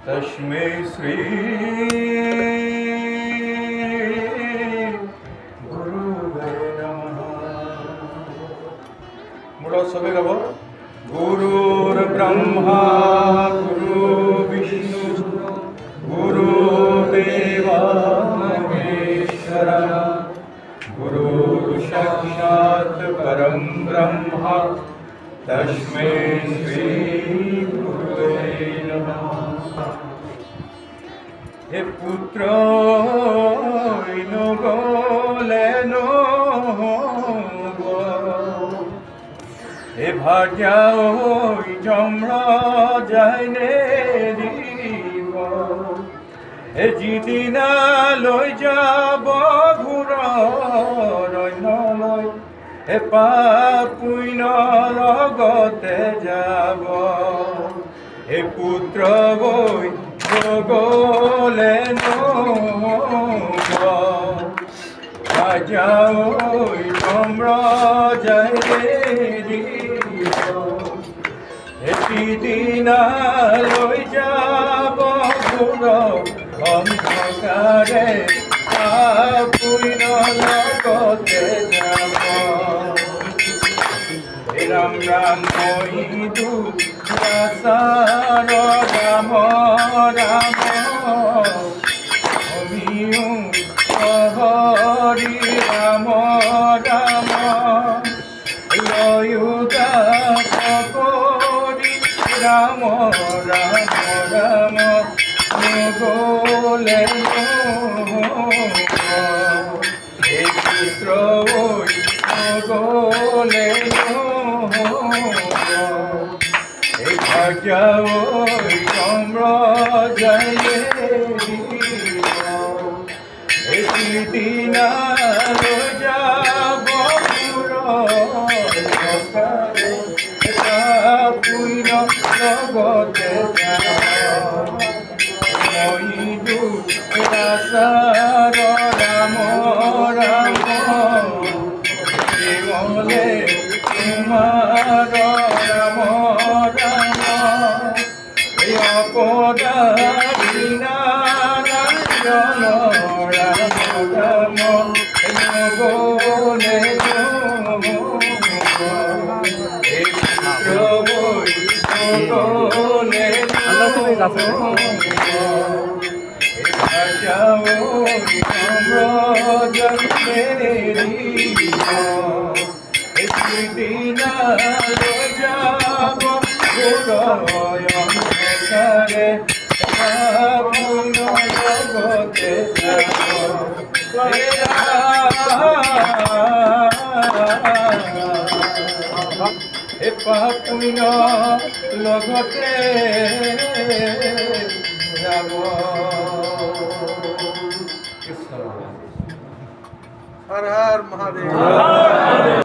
तस्मै श्री गुरुवे नमः। मुड़ा सबे गाबो। गुरुर्ब्रह्मा गुरु विष्णु गुरुदेवा महेश्वरा गुरुर्साक्षात् परं ब्रह्म तस्मै श्री गुरुवे नमः। हे पुत्र गले हे भाग्या जमरा जायने दीब हे जिदिना लई जाब घूर लय हे पाप पुण्य लगते যাব हे पुत्र गले যাও তোমরা যাইলে দিনা লই যাব ঘুর অন্ধকারে পুণ্য লগতে যাব রাম রাম মহিদু রাসার রাম রাম অমিও হরি রাম রাম লয়ুগা করি রাম রাম রাম গোলে হে পুত্র গোলে হে ভাগ্যা সম্র জয় দিনা যাব পুণ্য লগতে মহিদু রাসার রাম রাম জীবনে তোমার রাম রাম অপরাধীনা জন রাম গোলে গোলে দিনা যাব ঘুরে জগতে হে পাপ পুণ্য লগতে যাব। হর হর মহাদেব।